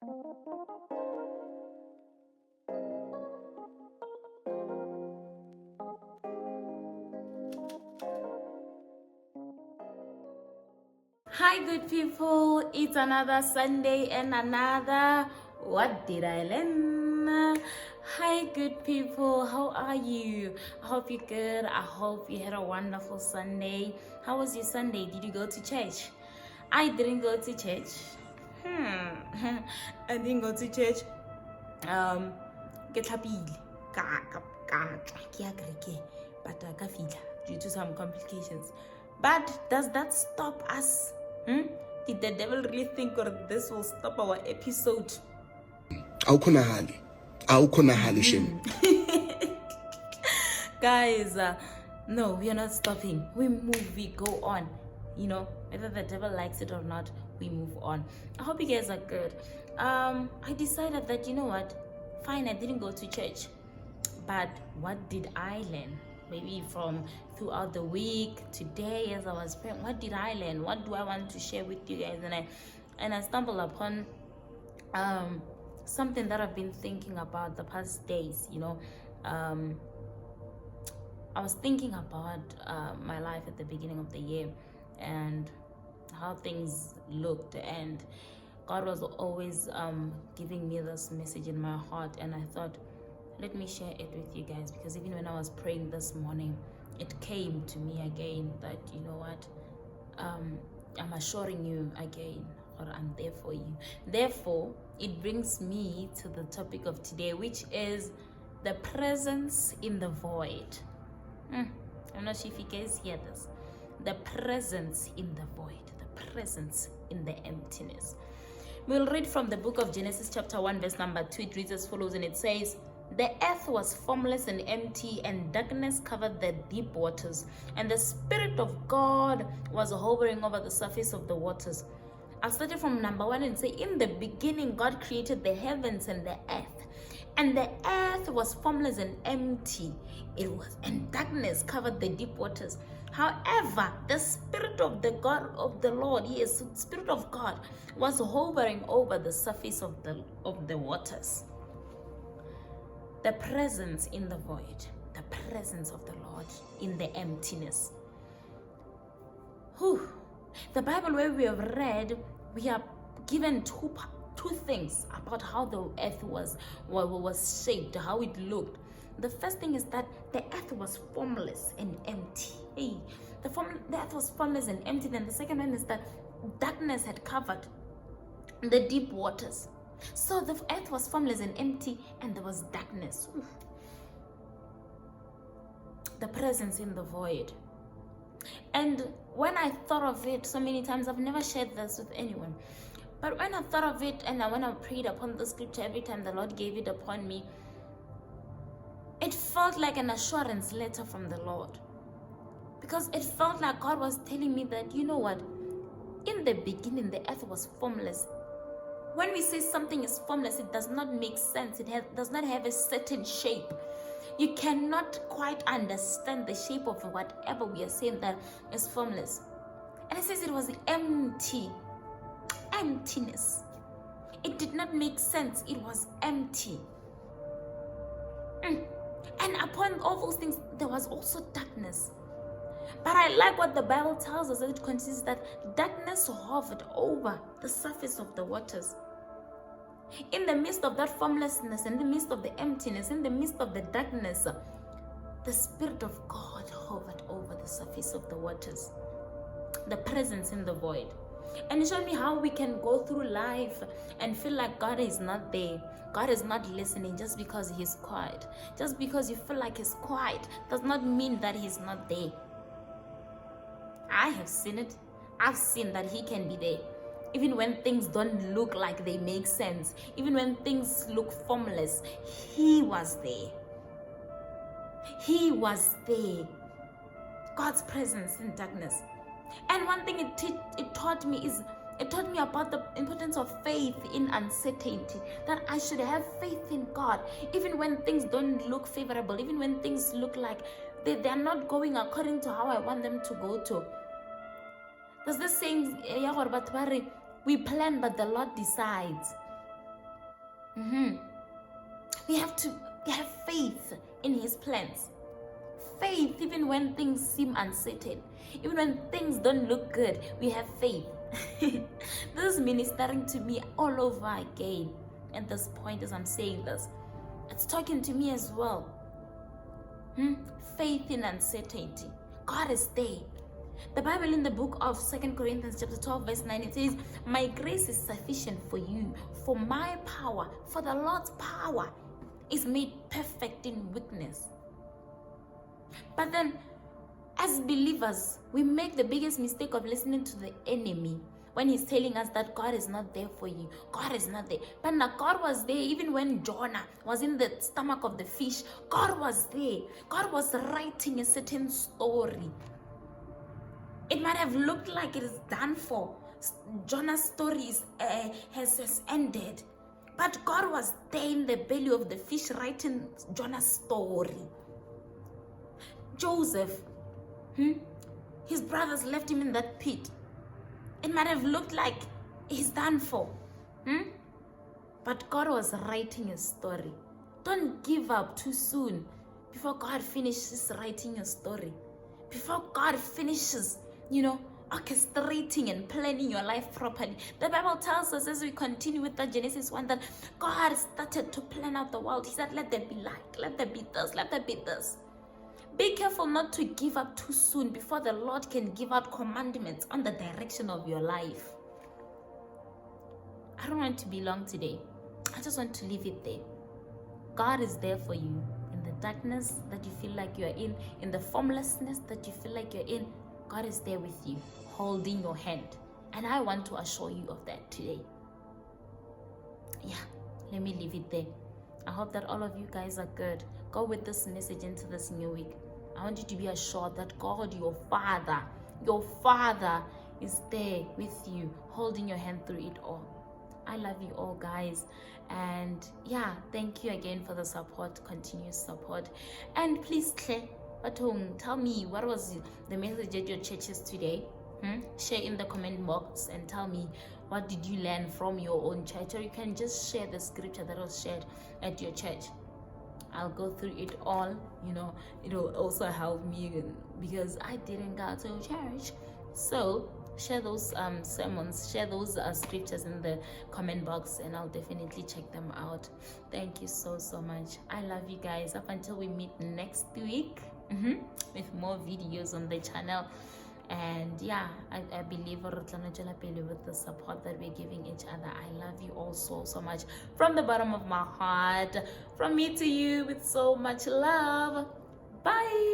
Hi, good people. It's another Sunday and another What Did I Learn? Hi, good people. How are you? I hope you're good. I hope you had a wonderful Sunday. How was your Sunday? Did you go to church? I didn't go to church. I didn't go to church. Get happy. But I can't due to some complications. But does that stop us? Did the devil really think or this will stop our episode? Guys, no, we are not stopping. We move, we go on. You know, whether the devil likes it or not, we move on. I hope you guys are good. I decided that, you know what, fine, I didn't go to church, but what did I learn? Maybe from throughout the week, today as I was praying, what did I learn? What do I want to share with you guys? And I stumbled upon something that I've been thinking about the past days. You know, I was thinking about my life at the beginning of the year and how things looked, and God was always giving me this message in my heart, and I thought, let me share it with you guys, because even when I was praying this morning, it came to me again that, you know what, I'm assuring you again, or I'm there for you. Therefore, it brings me to the topic of today, which is the presence in the void. I'm not sure if you guys hear this. The presence in the void, the presence in the emptiness. We'll read from the book of Genesis chapter 1 verse number 2. It reads as follows, and it says, "The earth was formless and empty, and darkness covered the deep waters, and the Spirit of God was hovering over the surface of the waters." I'll start it from number 1 and say, in the beginning, God created the heavens and the earth. And the earth was formless and empty. And darkness covered the deep waters. However, the Spirit of the God of the Lord, yes, the Spirit of God was hovering over the surface of the waters. The presence in the void, the presence of the Lord in the emptiness. Whew. The Bible where we have read, we are given two things about how the earth was shaped, how it looked. The first thing is that the earth was formless and empty. The earth was formless and empty. Then the second one is that darkness had covered the deep waters. So the earth was formless and empty, and there was darkness. The presence in the void. And when I thought of it so many times, I've never shared this with anyone, but when I thought of it and when I prayed upon the scripture, every time the Lord gave it upon me, it felt like an assurance letter from the Lord, because it felt like God was telling me that, you know what, in the beginning the earth was formless. When we say something is formless, it does not make sense. It does not have a certain shape. You cannot quite understand the shape of whatever we are saying that is formless. And it says it was empty. Emptiness. It did not make sense. It was empty. And upon all those things, there was also darkness. But I like what the Bible tells us, that it consists that darkness hovered over the surface of the waters. In the midst of that formlessness, in the midst of the emptiness, in the midst of the darkness, the Spirit of God hovered over the surface of the waters. The presence in the void. And it showed me how we can go through life and feel like God is not there. God is not listening just because He's quiet. Just because you feel like He's quiet does not mean that He's not there. I have seen it. I've seen that He can be there. Even when things don't look like they make sense. Even when things look formless. He was there. He was there. God's presence in darkness. And one thing it taught me is, it taught me about the importance of faith in uncertainty. That I should have faith in God, even when things don't look favorable, even when things look like they're not going according to how I want them to go to. There's this saying, we plan but the Lord decides. We have to have faith in his plans. Faith even when things seem uncertain. Even when things don't look good, we have faith. This is ministering to me all over again. At this point, as I'm saying this, it's talking to me as well. Faith in uncertainty. God is there. The Bible in the book of 2 Corinthians chapter 12 verse 9, it says, my grace is sufficient for you, for my power, for the Lord's power is made perfect in weakness. But then, as believers, we make the biggest mistake of listening to the enemy when he's telling us that God is not there for you. God is not there. But now God was there even when Jonah was in the stomach of the fish. God was there. God was writing a certain story. It might have looked like it is done for. Jonah's story has ended. But God was there in the belly of the fish writing Jonah's story. Joseph, his brothers left him in that pit. It might have looked like he's done for. But God was writing a story. Don't give up too soon before God finishes writing your story. Before God finishes, orchestrating and planning your life properly. The Bible tells us as we continue with that Genesis 1 that God started to plan out the world. He said, let there be light, let there be this, let there be this. Be careful not to give up too soon before the Lord can give out commandments on the direction of your life. I don't want to be long today. I just want to leave it there. God is there for you in the darkness that you feel like you're in the formlessness that you feel like you're in. God is there with you, holding your hand. And I want to assure you of that today. Yeah, let me leave it there. I hope that all of you guys are good. Go with this message into this new week. I want you to be assured that God, your Father is there with you, holding your hand through it all. I love you all, guys. And yeah, thank you again for the support, continuous support. And please, Claire, tell me, what was the message at your churches today? Share in the comment box and tell me, what did you learn from your own church? Or you can just share the scripture that was shared at your church. I'll go through it all. It'll also help me because I didn't go to church. So share those sermons, share those scriptures in the comment box, and I'll definitely check them out. Thank you so much. I love you guys. Up until we meet next week with more videos on the channel. And yeah, I believe with the support that we're giving each other. I love you all so much from the bottom of my heart. From me to you with so much love. Bye.